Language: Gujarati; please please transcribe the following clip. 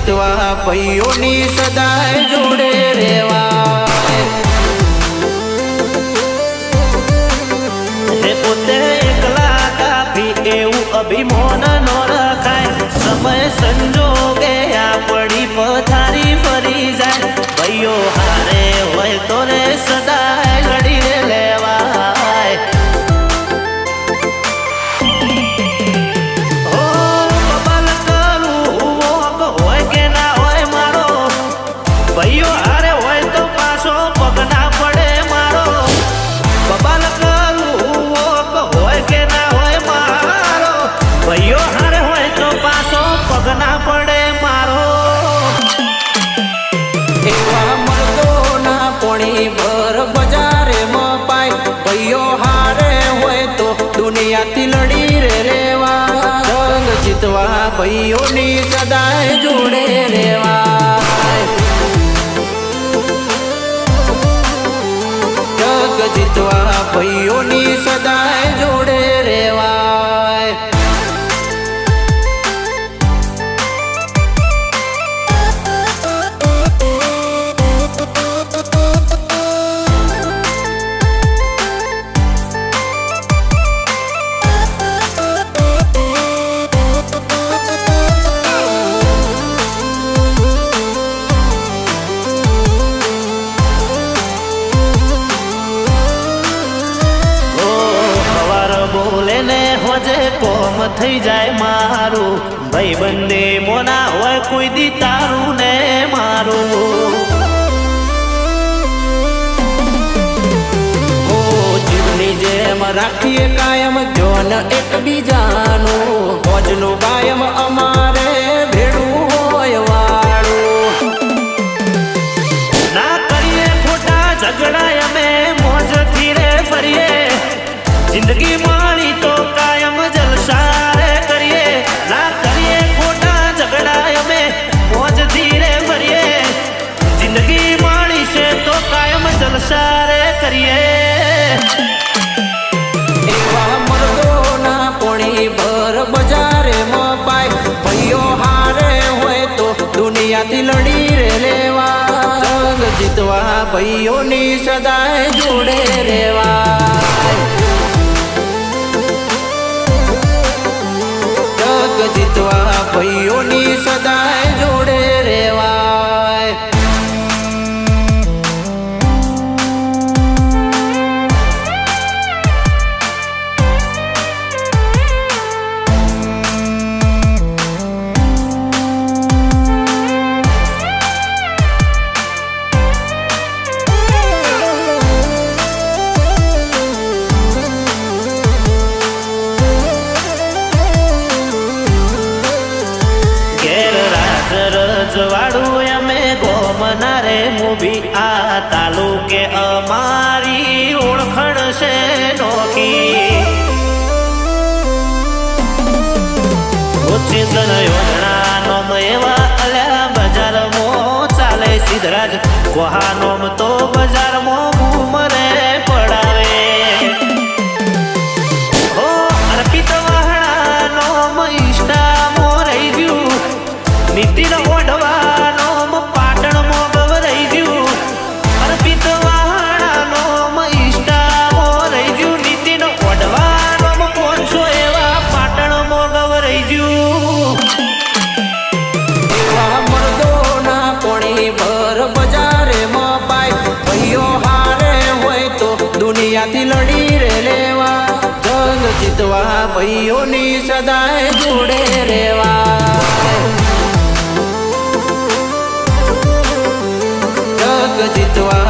જીતવા ભાઈઓની સદાય જોડે રેવા હે પોતે એકલા કાફી એવું અભિમાન ન રખાય સમય સંજોગે આ પડી પથારી ફરી જાય ભાઈઓ હારે હોય તો રે સદાય લડીને લેવાય હો બબલ કરું વોક હોય કે ના હોય મારો ભાઈઓ હારે હોય તો પાછો પગ ના પડે મારો બબલ કરું વોક હોય કે ના હોય મારો ભાઈઓ હારે હોય તો પાછો પગ ના પડે મારો એવા મર્દોના પોણી ભર બજારે મપાય ભાઈઓ હારે હોય તો દુનિયાથી લડી રે રેવા જંગ જીતવા ભાઈઓની સદાય જોડે રેવા જંગ જીતવા ભાઈઓની સદાય જોડે રેવાય હોજે કોમ થઈ જાય મારું ભાઈ બંદે મોના હોય કોઈ દી તારું ને મારું ઓ જીવની જેમ રાખીએ કાયમ જોન એકબીજાનું મોજનું કાયમ અમારે ભેડું હોય વાળું ના કરીએ ખોટા ઝઘડા અમે મોજથી રે ફરીએ જિંદગી મારી તો કાયમ જલસા રે કરીએ ના કરીએ ખોટા ઝઘડા અમે મોજથી રે ફરીએ જિંદગી મારી છે તો કાયમ જલસા રે કરીએ એવા મર્દોના પોણી ભર બજારે મપાય ભાઈઓ હારે હોય તો દુનિયાથી લડી રે લેવા જંગ જીતવા ભાઈઓની સદાય જોડે રેવા જીતવા ભાઈઓની સદાય જોડે રેવાય રજવાડું અમે ગોમના રે મૂવી આ તાલુકે અમારી ઓળખણ છે નોકી ઉચ્ચિંતન યોજના નોમ એવા અલ્યા બજારમાં ચાલે સિદ્ધરાજ કોહા નોમ તો બજારમાં બૂમ રે પડાવે હો અર્પિત વહાણા નોમ ઇષ્ટામાં રહી ગયું નીતિન ઓઢવાનો પાટણ મોગવ રહી ગયું અર્પિત વાહણાનો ઈષ્ટામો રહી ગયું નીતિન ઓઢવાનો કોણસો એવા પાટણ મોગવ રહી ગયું એવા મર્દોના પોણી ભર બજારે મપાય ભાઈઓ હારે હોય તો દુનિયાથી લડી રે લેવા જંગ જીતવા ભાઈઓની સદાય જોડે રેવા જીતવા